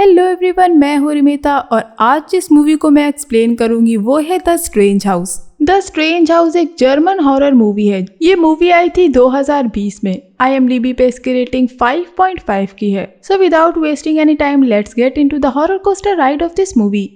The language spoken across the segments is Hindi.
हेलो एवरीवन, मैं हूँ रिमिता और आज जिस मूवी को मैं एक्सप्लेन करूंगी वो है the strange house. The strange house एक जर्मन हॉरर मूवी है। ये मूवी आई थी 2020 में। IMDb पे इसकी रेटिंग 5.5 की है। So without wasting any time let's get into the horror coaster ride of this movie.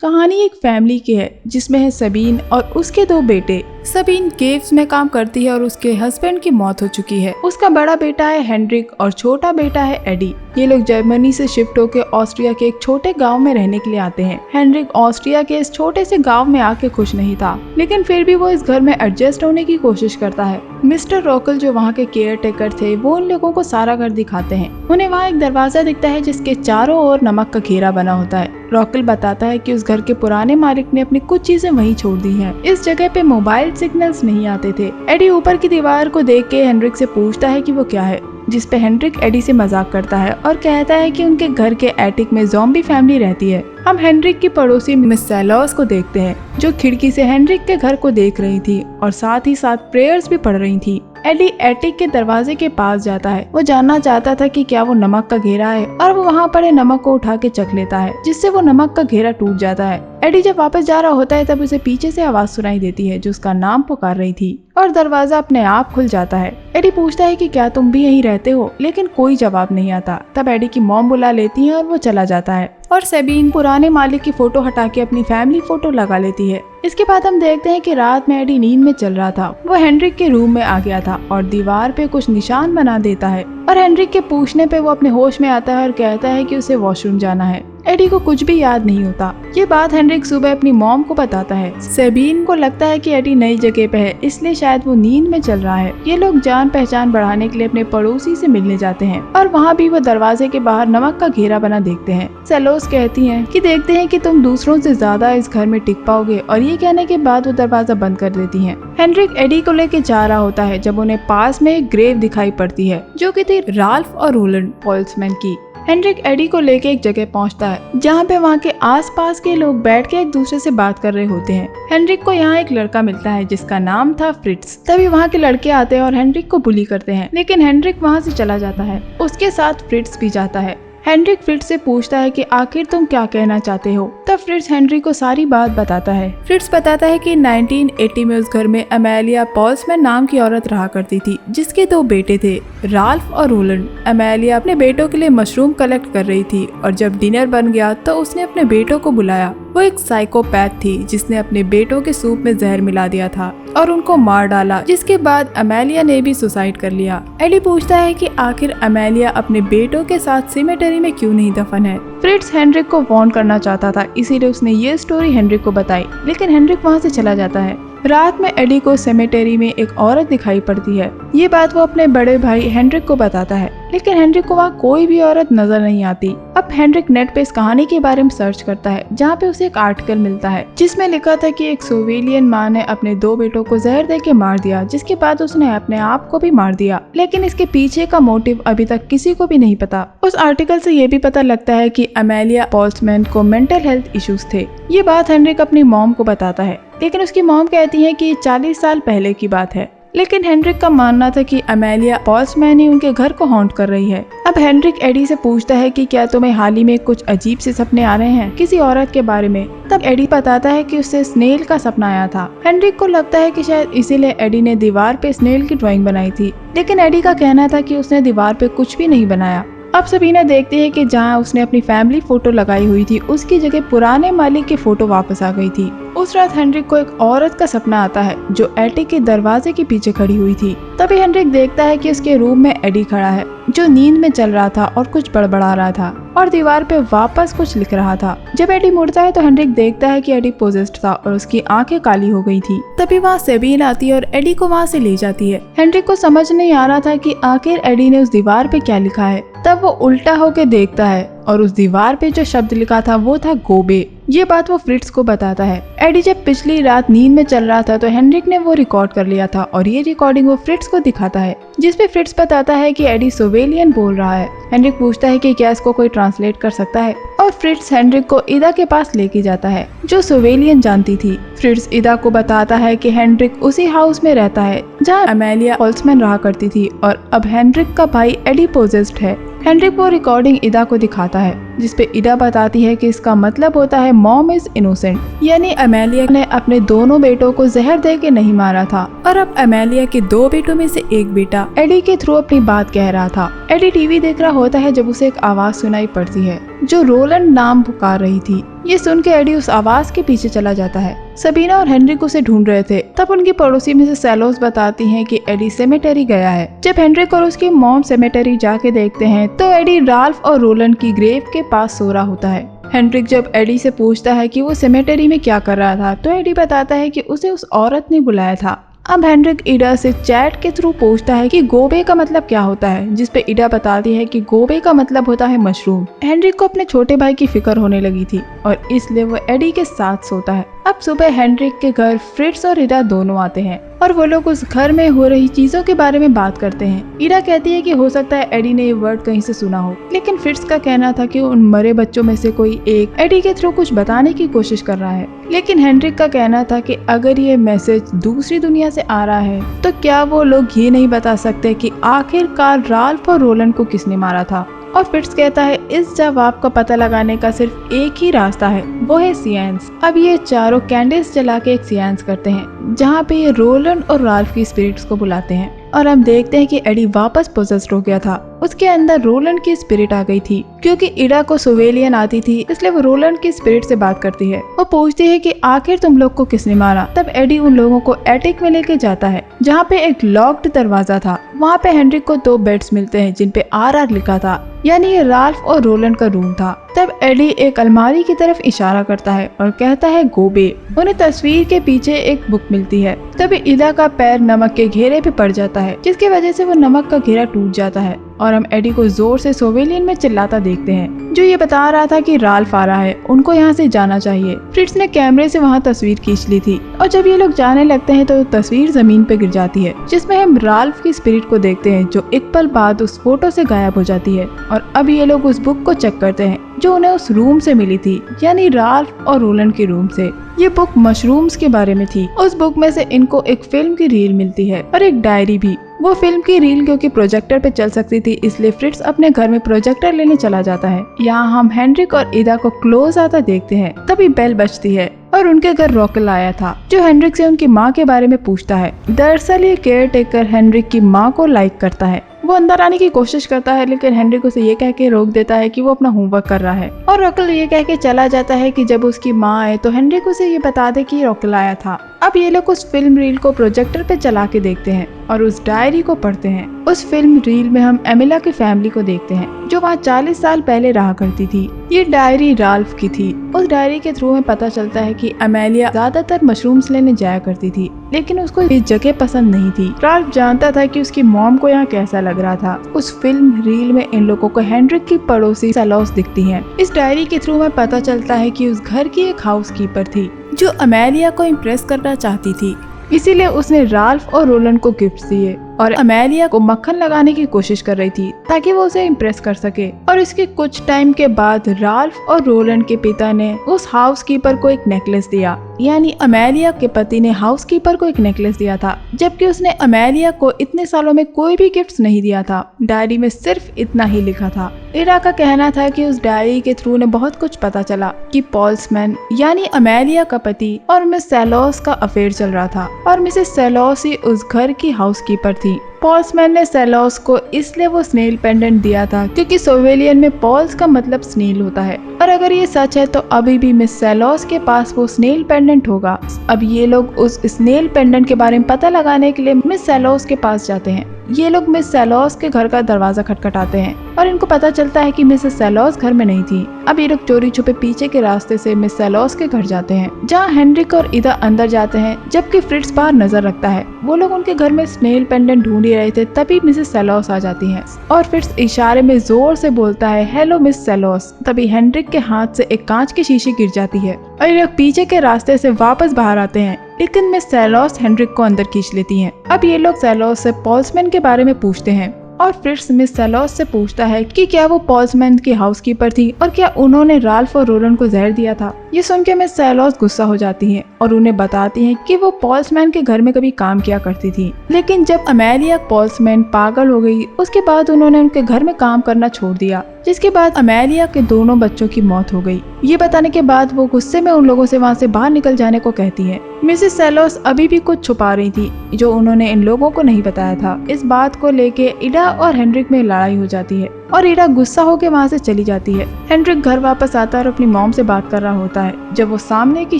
कहानी एक फैमिली की है जिसमें है सबीन और उसके दो बेटे। सबीन केव्स में काम करती है और उसके हस्बैंड की मौत हो चुकी है। उसका बड़ा बेटा है हेनरिक और छोटा बेटा है एडी। ये लोग जर्मनी से शिफ्ट होकर ऑस्ट्रिया के एक छोटे गांव में रहने के लिए आते हैं। हेनरिक ऑस्ट्रिया के इस छोटे से गांव में आके खुश नहीं था, लेकिन फिर भी वो इस घर में एडजस्ट होने की कोशिश करता है। मिस्टर रॉकल जो वहाँ के केयर टेकर थे वो उन लोगों को सारा घर दिखाते हैं। उन्हें वहाँ एक दरवाजा दिखता है जिसके चारों ओर नमक का घेरा बना होता है। रॉकल बताता है कि उस घर के पुराने मालिक ने अपनी कुछ चीजें वहीं छोड़ दी हैं। इस जगह पे मोबाइल सिग्नल्स नहीं आते थे। एडी ऊपर की दीवार को देख के हेनरिक से पूछता है कि वो क्या है, जिस पे हेनरिक एडी से मजाक करता है और कहता है कि उनके घर के एटिक में ज़ॉम्बी फैमिली रहती है। हम हेनरिक की पड़ोसी मिस सैलॉस को देखते हैं जो खिड़की से हेनरिक के घर को देख रही थी और साथ ही साथ प्रेयर्स भी पढ़ रही थी। एडी एटिक के दरवाजे के पास जाता है। वो जानना चाहता था कि क्या वो नमक का घेरा है और वो वहाँ पड़े नमक को उठा के चख लेता है, जिससे वो नमक का घेरा टूट जाता है। एडी जब वापस जा रहा होता है तब उसे पीछे से आवाज सुनाई देती है जो उसका नाम पुकार रही थी और दरवाजा अपने आप खुल जाता है। एडी पूछता है कि क्या तुम भी यहीं रहते हो, लेकिन कोई जवाब नहीं आता। तब एडी की मॉम बुला लेती है और वो चला जाता है और सबीन पुराने मालिक की फोटो हटा के अपनी फैमिली फोटो लगा लेती है। इसके बाद हम देखते हैं कि रात में एडी नींद में चल रहा था। वो हेनरिक के रूम में आ गया था और दीवार पे कुछ निशान बना देता है और हेनरिक के पूछने पे वो अपने होश में आता है और कहता है कि उसे वॉशरूम जाना है। एडी को कुछ भी याद नहीं होता। ये बात हेनरिक सुबह अपनी मॉम को बताता है। सबीन को लगता है कि एडी नई जगह पे है, इसलिए शायद वो नींद में चल रहा है। ये लोग जान पहचान बढ़ाने के लिए अपने पड़ोसी से मिलने जाते हैं और वहाँ भी वो दरवाजे के बाहर नमक का घेरा बना देखते हैं। सेलोस कहती है कि देखते हैं कि तुम दूसरों से ज्यादा इस घर में टिक पाओगे, और ये कहने के बाद वो दरवाजा बंद कर देती है। हेनरिक एडी को लेके जा रहा होता है जब उन्हें पास में एक ग्रेव दिखाई पड़ती है जो कि थी राल्फ और रोलैंड पोल्समैन की। हेनरिक एडी को लेके एक जगह पहुंचता है जहाँ पे वहाँ के आसपास के लोग बैठ के एक दूसरे से बात कर रहे होते हैं। हेनरिक को यहाँ एक लड़का मिलता है जिसका नाम था फ्रिट्स। तभी वहाँ के लड़के आते हैं और हेनरिक को बुली करते हैं, लेकिन हेनरिक वहाँ से चला जाता है। उसके साथ फ्रिट्स भी जाता है। हेनरिक फ्रिट्स से पूछता है कि आखिर तुम क्या कहना चाहते हो। तब फ्रिट्स हेनरिक को सारी बात बताता है। फ्रिट्स बताता है कि 1980 में उस घर में अमेलिया पोल्समैन नाम की औरत रहा करती थी जिसके दो बेटे थे, राल्फ और रोलैंड। अमेलिया अपने बेटों के लिए मशरूम कलेक्ट कर रही थी और जब डिनर बन गया तो उसने अपने बेटों को बुलाया। वो एक साइकोपैथ थी जिसने अपने बेटों के सूप में जहर मिला दिया था और उनको मार डाला, जिसके बाद अमेलिया ने भी सुसाइड कर लिया। एडी पूछता है कि आखिर अमेलिया अपने बेटों के साथ सिमेटरी में क्यों नहीं दफन है। फ्रिट्स हेनरिक को वार्न करना चाहता था, इसीलिए उसने ये स्टोरी हेनरिक को बताई, लेकिन हेनरिक वहाँ से चला जाता है। रात में एडी को सेमेटेरी में एक औरत दिखाई पड़ती है। ये बात वो अपने बड़े भाई हेनरिक को बताता है, लेकिन हेनरिक को वहाँ कोई भी औरत नजर नहीं आती। अब हेनरिक नेट पे इस कहानी के बारे में सर्च करता है जहाँ पे उसे एक आर्टिकल मिलता है जिसमें लिखा था कि एक सोविलियन माँ ने अपने दो बेटों को जहर दे के मार दिया, जिसके बाद उसने अपने आप को भी मार दिया, लेकिन इसके पीछे का मोटिव अभी तक किसी को भी नहीं पता। उस आर्टिकल से ये भी पता लगता है कि अमेलिया पोल्समैन को मेंटल हेल्थ इश्यूज थे। ये बात हेनरिक अपनी मॉम को बताता है, लेकिन उसकी मॉम कहती है कि 40 साल पहले की बात है। लेकिन हेनरिक का मानना था कि अमेलिया पोल्समैन ही उनके घर को हॉन्ट कर रही है। अब हेनरिक एडी से पूछता है कि क्या तुम्हें हाल ही में कुछ अजीब से सपने आ रहे हैं किसी औरत के बारे में। तब एडी बताता है कि उसे स्नेल का सपना आया था। हेनरिक को लगता है कि शायद इसीलिए एडी ने दीवार पे स्नेल की ड्राइंग बनाई थी, लेकिन एडी का कहना था कि उसने दीवार पे कुछ भी नहीं बनाया। अब सबीना देखती है कि जहाँ उसने अपनी फैमिली फोटो लगाई हुई थी उसकी जगह पुराने मालिक की फोटो वापस आ गई थी। उस रात हेनरिक को एक औरत का सपना आता है जो एटिक के दरवाजे के पीछे खड़ी हुई थी। तभी हेनरिक देखता है कि उसके रूम में एडी खड़ा है जो नींद में चल रहा था और कुछ बड़बड़ा रहा था और दीवार पे वापस कुछ लिख रहा था। जब एडी मुड़ता है तो हेनरिक देखता है कि एडी पोजेस्ड था और उसकी आंखें काली हो गई थी। तभी वहाँ सबीन आती है और एडी को वहाँ से ले जाती है। हेनरिक को समझ नहीं आ रहा था कि आखिर एडी ने उस दीवार पे क्या लिखा है। तब वो उल्टा होके देखता है और उस दीवार पे जो शब्द लिखा था वो था गोबे। ये बात वो फ्रिट्ज को बताता है। एडी जब पिछली रात नींद में चल रहा था तो हेनरिक ने वो रिकॉर्ड कर लिया था और ये रिकॉर्डिंग वो फ्रिट्ज को दिखाता है, जिसपे फ्रिट्ज बताता है कि एडी सोवेलियन बोल रहा है। हेनरिक पूछता है कि क्या इसको कोई ट्रांसलेट कर सकता है और फ्रिट्ज हेनरिक को इदा के पास लेके जाता है जो सोवेलियन जानती थी। फ्रिट्ज इदा को बताता है कि हेनरिक उसी हाउस में रहता है जहाँ अमेलिया पोल्समैन रहा करती थी और अब हेनरिक का भाई एडी पोजेस्ड है। हेनरिक वो रिकॉर्डिंग इदा को दिखाता है जिसपे इदा बताती है कि इसका मतलब होता है मॉम इज इनोसेंट, यानी अमेलिया ने अपने दोनों बेटों को जहर दे के नहीं मारा था और अब अमेलिया के 2 बेटों में से एक बेटा एडी के थ्रू अपनी बात कह रहा था। एडी टीवी देख रहा होता है जब उसे एक आवाज सुनाई पड़ती है जो रोलैंड नाम पुकार रही थी। ये सुन के एडी उस आवाज के पीछे चला जाता है। सबीना और हेनरिक उसे ढूंढ रहे थे, तब उनकी पड़ोसी में से सेलोस बताती हैं कि एडी सेमेटरी गया है। जब हेनरिक और उसकी मॉम सेमेटरी जाके देखते हैं तो एडी राल्फ और रोलैंड की ग्रेव के पास सो रहा होता है। हेनरिक जब एडी से पूछता है कि वो सेमेटरी में क्या कर रहा था तो एडी बताता है कि उसे उस औरत ने बुलाया था। अब हेनरिक इडा से चैट के थ्रू पूछता है कि गोबे का मतलब क्या होता है, जिसपे इडा बताती है कि गोबे का मतलब होता है मशरूम। हेनरिक को अपने छोटे भाई की फिक्र होने लगी थी और इसलिए वो एडी के साथ सोता है। अब सुबह हेनरिक के घर फ्रिट्ज और इडा दोनों आते हैं और वो लोग उस घर में हो रही चीजों के बारे में बात करते हैं। इडा कहती है कि हो सकता है एडी ने ये वर्ड कहीं से सुना हो, लेकिन फ्रिट्ज का कहना था कि उन मरे बच्चों में से कोई एक एडी के थ्रू कुछ बताने की कोशिश कर रहा है। लेकिन हेनरिक का कहना था कि अगर ये मैसेज दूसरी दुनिया से आ रहा है तो क्या वो लोग ये नहीं बता सकते कि आखिरकार राल्फ और रोलैंड को किसने मारा था। और फ्रिट्ज कहता है इस जवाब का पता लगाने का सिर्फ एक ही रास्ता है, वो है सियांस। अब ये चारों कैंडल्स जला के एक सियांस करते हैं जहाँ पे ये रोलैंड और राल्फ की स्पिरिट्स को बुलाते हैं और हम देखते हैं कि एडी वापस पोजेस्ड हो गया था। उसके अंदर रोलैंड की स्पिरिट आ गई थी। क्योंकि इडा को सोवेलियन आती थी इसलिए वो रोलैंड की स्पिरिट से बात करती है। वो पूछती है कि आखिर तुम लोग को किसने मारा। तब एडी उन लोगों को एटिक में लेके जाता है जहाँ पे एक लॉक्ड दरवाजा था। वहाँ पे हेनरिक को 2 बेड्स मिलते हैं जिन पे RR लिखा था, यानी ये राल्फ और रोलैंड का रूम था। तब एडी एक अलमारी की तरफ इशारा करता है और कहता है गोबे। उन्हें तस्वीर के पीछे एक बुक मिलती है। तभी इदा का पैर नमक के घेरे पे पड़ जाता है जिसकी वजह से वो नमक का घेरा टूट जाता है और हम एडी को जोर से सोवेलियन में चिल्लाता देखते हैं जो ये बता रहा था कि राल्फ आ रहा है, उनको यहाँ से जाना चाहिए। फ्रिट्ज ने कैमरे से वहाँ तस्वीर खींच ली थी और जब ये लोग जाने लगते हैं तो तस्वीर जमीन पे गिर जाती है जिसमें हम राल्फ की स्पिरिट को देखते हैं जो एक पल बाद उस फोटो से गायब हो जाती है। और अब ये लोग उस बुक को चेक करते हैं जो उन्हें उस रूम से मिली थी, यानी राल्फ और रोलैंड के रूम से। ये बुक मशरूम्स के बारे में थी। उस बुक में से इनको एक फिल्म की रील मिलती है और एक डायरी भी। वो फिल्म की रील क्योंकि प्रोजेक्टर पे चल सकती थी इसलिए फ्रिट्ज अपने घर में प्रोजेक्टर लेने चला जाता है। यहाँ हम हेनरिक और इदा को क्लोज आता देखते हैं। तभी बेल बजती है और उनके घर रॉकेल आया था जो हेनरिक से उनकी माँ के बारे में पूछता है। दरअसल ये केयर टेकर हेनरिक की माँ को लाइक करता है। वो अंदर आने की कोशिश करता है लेकिन हेनरिक उसे ये कह के रोक देता है कि वो अपना होमवर्क कर रहा है और रॉकेल ये कह के चला जाता है कि जब उसकी माँ आए तो हेनरिक उसे ये बता दे कि रॉकेल आया था। अब ये लोग उस फिल्म रील को प्रोजेक्टर पे चला के देखते हैं और उस डायरी को पढ़ते हैं। उस फिल्म रील में हम एमिला की फैमिली को देखते हैं जो वहाँ 40 साल पहले रहा करती थी। ये डायरी राल्फ की थी। उस डायरी के थ्रू हमें पता चलता है कि अमेलिया ज्यादातर मशरूम्स लेने जाया करती थी लेकिन उसको ये जगह पसंद नहीं थी। राल्फ जानता था कि उसकी मॉम को यहाँ कैसा लग रहा था। उस फिल्म रील में इन लोगों को हेनरिक की पड़ोसी सेलोस दिखती है। इस डायरी के थ्रू हमें पता चलता है कि उस घर की एक हाउसकीपर थी जो अमेलिया को इम्प्रेस करना चाहती थी, इसीलिए उसने राल्फ और रोलैंड को गिफ्ट दिए और अमेलिया को मक्खन लगाने की कोशिश कर रही थी ताकि वो उसे इम्प्रेस कर सके। और इसके कुछ टाइम के बाद राल्फ और रोलैंड के पिता ने उस हाउसकीपर को एक नेकलेस दिया, यानी अमेलिया के पति ने हाउसकीपर को एक नेकलेस दिया था, जबकि उसने अमेलिया को इतने सालों में कोई भी गिफ्ट नहीं दिया था। डायरी में सिर्फ इतना ही लिखा था। इरा का कहना था कि उस डायरी के थ्रू ने बहुत कुछ पता चला कि पोल्समैन यानी अमेलिया का पति और मिस सेलोस का अफेयर चल रहा था और मिसेस सेलोस ही उस घर की हाउसकीपर थी। पोल्समैन ने सेलोस को इसलिए वो स्नेल पेंडेंट दिया था क्योंकि सोवेलियन में पोल्स का मतलब स्नेल होता है और अगर ये सच है तो अभी भी मिस सेलोस के पास वो स्नेल पेंडेंट होगा। अब ये लोग उस स्नेल पेंडेंट के बारे में पता लगाने के लिए मिस सेलोस के पास जाते हैं। ये लोग मिस सेलोस के घर का दरवाजा खटखटाते हैं और इनको पता चलता है कि मिसेस सेलोस घर में नहीं थी। अब ये लोग चोरी छुपे पीछे के रास्ते से मिस सेलोस के घर जाते हैं, जहाँ हेनरिक और इदा अंदर जाते हैं, जबकि फ्रिट्ज बाहर नजर रखता है। वो लोग उनके घर में स्नेल पेंडेंट ढूंढ ही रहे थे, तभी मिसेस सेलोस आ जाती है और फ्रिट्ज इशारे में जोर से बोलता है, हेलो मिस सेलोस। तभी हेनरिक के हाथ से एक कांच की शीशी गिर जाती है और ये लोग पीछे के रास्ते से वापस बाहर आते हैं, लेकिन मिस सेलोस हेनरिक को अंदर खींच लेती हैं। अब ये लोग सेलोस से पोल्समैन के बारे में पूछते हैं और फ्रिट्ज मिस सेलोस से पूछता है कि क्या वो पोल्समैन की हाउसकीपर थी और क्या उन्होंने राल्फ और रोलन को जहर दिया था। ये सुन के मिस सेलोस गुस्सा हो जाती हैं और उन्हें बताती हैं कि वो पोल्समैन के घर में कभी काम किया करती थी, लेकिन जब अमेलिया पोल्समैन पागल हो गई उसके बाद उन्होंने उनके घर में काम करना छोड़ दिया, जिसके बाद अमेलिया के दोनों बच्चों की मौत हो गई। ये बताने के बाद वो गुस्से में उन लोगों से वहाँ से बाहर निकल जाने को कहती है। मिसेस सेलोस अभी भी कुछ छुपा रही थी जो उन्होंने इन लोगों को नहीं बताया था। इस बात को लेके इडा और हेनरिक में लड़ाई हो जाती है और इडा गुस्सा होकर वहाँ से चली जाती है। हेनरिक घर वापस आता है और अपनी मॉम से बात कर रहा होता है। जब वो सामने की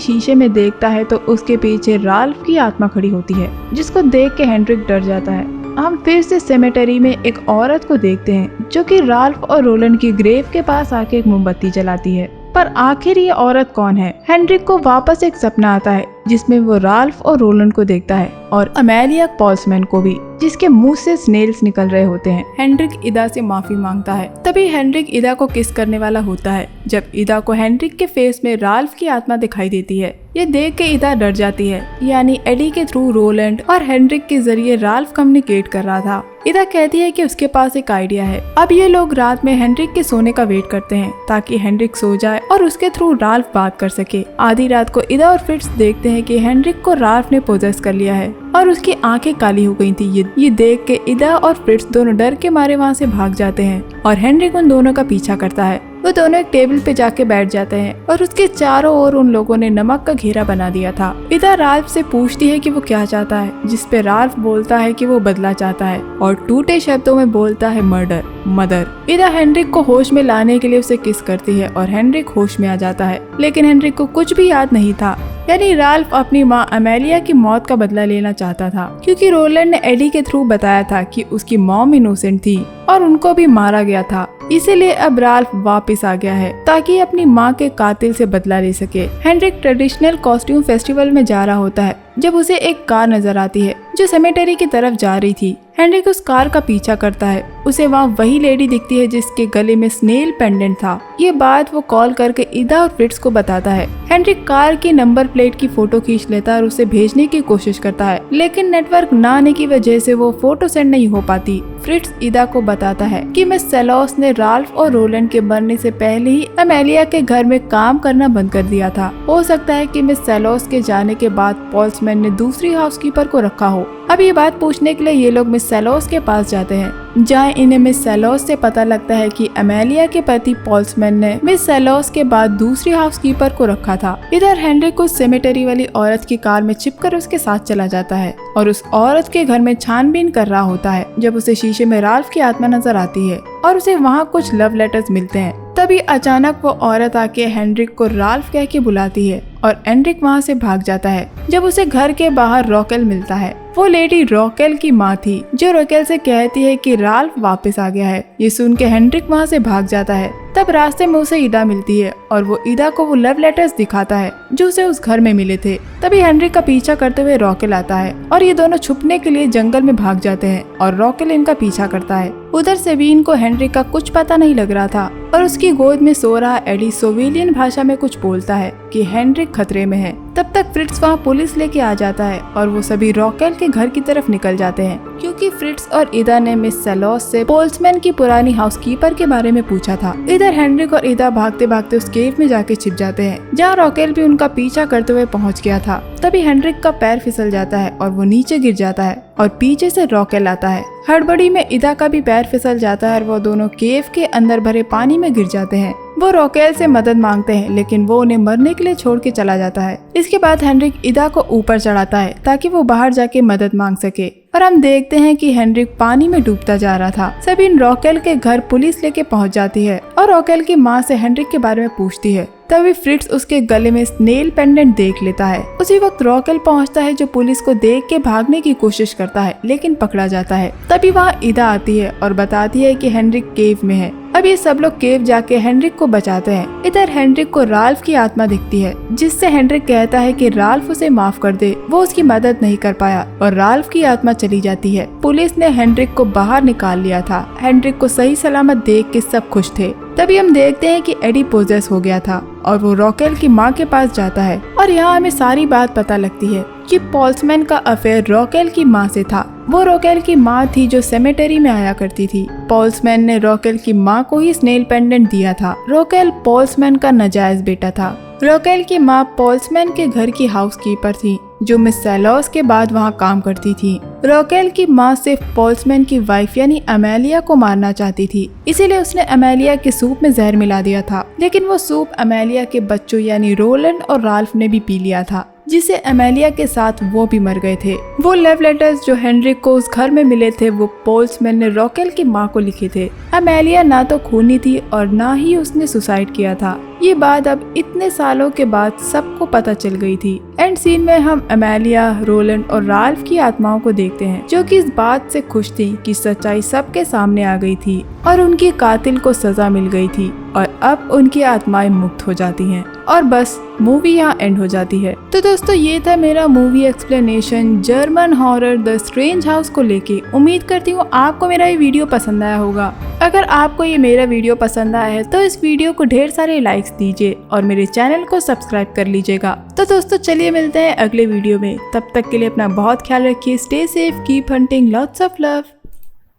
शीशे में देखता है तो उसके पीछे राल्फ की आत्मा खड़ी होती है, जिसको देख के हेनरिक डर जाता है। हम फिर से सेमेटरी में एक औरत को देखते हैं जो कि राल्फ और रोलन की ग्रेव के पास आके एक मोमबत्ती जलाती है, पर आखिर ये औरत कौन है? हेनरिक को वापस एक सपना आता है जिसमें वो राल्फ और रोलन को देखता है और अमेलिया पोल्समैन को भी, जिसके मुंह से स्नेल्स निकल रहे होते हैं। हेनरिक इदा से माफी मांगता है, तभी हेनरिक इदा को किस करने वाला होता है जब इदा को हेनरिक के फेस में राल्फ की आत्मा दिखाई देती है। ये देख के इदा डर जाती है, यानी एडी के थ्रू रोलैंड और हेनरिक के जरिए राल्फ कम्युनिकेट कर रहा था। इदा कहती है कि उसके पास एक आइडिया है। अब ये लोग रात में हेनरिक के सोने का वेट करते हैं ताकि हेनरिक सो जाए और उसके थ्रू राल्फ बात कर सके। आधी रात को इदा और फ्रिट्ज देखते हैं कि हेनरिक को राल्फ ने पोजेस कर लिया है और उसकी आंखें काली हो गई थी। ये देख के इदा और फ्रिट्ज दोनों डर के मारे वहाँ से भाग जाते हैं और हेनरिक उन दोनों का पीछा करता है। वो दोनों एक टेबल पे जाके बैठ जाते हैं और उसके चारों ओर उन लोगों ने नमक का घेरा बना दिया था। इदा राल्फ से पूछती है कि वो क्या चाहता है, जिसपे राल्फ बोलता है कि वो बदला चाहता है और टूटे शब्दों में बोलता है मर्डर मदर। इदा हेनरिक को होश में लाने के लिए उसे किस करती है और हेनरिक होश में आ जाता है, लेकिन हेनरिक को कुछ भी याद नहीं था। यानी राल्फ अपनी माँ अमेलिया की मौत का बदला लेना चाहता था, क्योंकि रोलैंड ने एडी के थ्रू बताया था कि उसकी मॉम इनोसेंट थी और उनको भी मारा गया था। इसीलिए अब राल्फ वापस आ गया है ताकि अपनी माँ के कातिल से बदला ले सके। हेनरिक ट्रेडिशनल कॉस्ट्यूम फेस्टिवल में जा रहा होता है जब उसे एक कार नजर आती है जो सेमेटरी की तरफ जा रही थी। हेनरिक उस कार का पीछा करता है। उसे वहाँ वही लेडी दिखती है जिसके गले में स्नेल पेंडेंट था। ये बात वो कॉल करके इदा और फ्रिट्ज को बताता है। हेनरिक कार की नंबर प्लेट की फोटो खींच लेता है और उसे भेजने की कोशिश करता है, लेकिन नेटवर्क न आने की वजह से वो फोटो सेंड नहीं हो पाती। फ्रिट्ज इदा को बताता है कि मिस सेलोस ने राल्फ और रोलैंड के मरने से पहले ही अमेलिया के घर में काम करना बंद कर दिया था। हो सकता है कि मिस सेलोस के जाने के बाद पोल्समैन ने दूसरी हाउसकीपर को रखा हो। अब ये बात पूछने के लिए ये लोग मिस सेलोस के पास जाते हैं, जहाँ इन्हें मिस सेलोस से पता लगता है कि अमेलिया के पति पोल्समैन ने मिस सेलोस के बाद दूसरी हाउसकीपर को रखा था। इधर हेनरिक उस सेमेटरी वाली औरत की कार में छिपकर उसके साथ चला जाता है और उस औरत के घर में छानबीन कर रहा होता है जब उसे शीशे में राल्फ की आत्मा नजर आती है और उसे वहाँ कुछ लव लेटर्स मिलते हैं। तभी अचानक वो औरत आके हेनरिक को राल्फ कह के बुलाती है और हेनरिक वहाँ से भाग जाता है। जब उसे घर के बाहर रॉकेल मिलता है, वो लेडी रॉकेल की माँ थी जो रॉकेल से कहती है कि राल्फ वापस आ गया है। ये सुन के हेनरिक वहाँ से भाग जाता है। तब रास्ते में उसे इदा मिलती है और वो इदा को वो लव लेटर्स दिखाता है जो उसे उस घर में मिले थे। तभी हेनरिक का पीछा करते हुए रॉकेल आता है और ये दोनों छुपने के लिए जंगल में भाग जाते हैं और रॉकेल इनका पीछा करता है। उधर सेबीन को हेनरिक का कुछ पता नहीं लग रहा था और उसकी गोद में सो रहा एडी सोविलियन भाषा में कुछ बोलता है कि हेनरिक खतरे में है। तब तक फ्रिट्ज वहाँ पुलिस लेके आ जाता है और वो सभी रॉकेल के घर की तरफ निकल जाते हैं, क्योंकि फ्रिट्ज और इदा ने मिस सेलोस से पोल्समैन की पुरानी हाउसकीपर के बारे में पूछा था। इधर हेनरिक और इदा भागते भागते उस केव में जाके छिप जाते हैं जहाँ रॉकेल भी उनका पीछा करते हुए पहुँच गया था। तभी हेनरिक का पैर फिसल जाता है और वो नीचे गिर जाता है और पीछे से रॉकेल आता है। हड़बड़ी में इदा का भी पैर फिसल जाता है और वो दोनों केव के अंदर भरे पानी में गिर जाते हैं। वो रॉकेल से मदद मांगते हैं, लेकिन वो उन्हें मरने के लिए छोड़ के चला जाता है। इसके बाद हेनरिक इदा को ऊपर चढ़ाता है ताकि वो बाहर जाके मदद मांग सके, और हम देखते हैं कि हेनरिक पानी में डूबता जा रहा था। सबीन रॉकेल के घर पुलिस लेके पहुंच जाती है और रॉकेल की माँ से हेनरिक के बारे में पूछती है। तभी फ्रिट्ज उसके गले में स्नेल पेंडेंट देख लेता है। उसी वक्त रॉकेल पहुंचता है, जो पुलिस को देख के भागने की कोशिश करता है, लेकिन पकड़ा जाता है। तभी वहाँ इदा आती है और बताती है कि हेनरिक केव में है। अब ये सब लोग केव जाके हेनरिक को बचाते हैं। इधर हेनरिक को राल्फ की आत्मा दिखती है, जिससे हेनरिक कहता है कि राल्फ उसे माफ कर दे, वो उसकी मदद नहीं कर पाया, और राल्फ की आत्मा चली जाती है। पुलिस ने हेनरिक को बाहर निकाल लिया था। हेनरिक को सही सलामत देख के सब खुश थे। तभी हम देखते हैं कि एडी पोजेस हो गया था और वो रॉकेल की माँ के पास जाता है, और यहाँ हमें सारी बात पता लगती है कि पोल्समैन का अफेयर रॉकेल की माँ से था। वो रॉकेल की माँ थी जो सेमेटरी में आया करती थी। पोल्समैन ने रॉकेल की माँ को ही स्नेल पेंडेंट दिया था। रॉकेल पोल्समैन का नाजायज बेटा था। रॉकेल की माँ पोल्समैन के घर की हाउसकीपर थी, जो मिस सेलोस के बाद वहाँ काम करती थी। रॉकेल की माँ सिर्फ पोल्समैन की वाइफ यानी अमेलिया को मारना चाहती थी, इसीलिए उसने अमेलिया के सूप में जहर मिला दिया था। लेकिन वो सूप अमेलिया के बच्चों यानी रोलैंड और राल्फ ने भी पी लिया था, जिसे अमेलिया के साथ वो भी मर गए थे। वो लव लेटर्स जो हेनरिक को उस घर में मिले थे, वो पोल्समैन ने रॉकेल की माँ को लिखे थे। अमेलिया ना तो खूनी थी और ना ही उसने सुसाइड किया था। ये बात अब इतने सालों के बाद सबको पता चल गई थी। एंड सीन में हम अमेलिया, रोलैंड और राल्फ की आत्माओं को देखते हैं, जो कि इस बात से खुश थी कि सच्चाई सबके सामने आ गई थी और उनकी कातिल को सजा मिल गई थी, और अब उनकी आत्माएं मुक्त हो जाती हैं। और बस मूवी यहाँ एंड हो जाती है। तो दोस्तों, ये था मेरा movie explanation German horror the strange house को लेके। उम्मीद करती हूँ आपको मेरा ये वीडियो पसंद आया होगा। अगर आपको ये मेरा वीडियो पसंद आया है तो इस वीडियो को ढेर सारे लाइक्स दीजिए और मेरे चैनल को सब्सक्राइब कर लीजिएगा। तो दोस्तों, चलिए मिलते हैं अगले वीडियो में। तब तक के लिए अपना बहुत ख्याल रखिए। Stay safe, keep hunting, lots of love.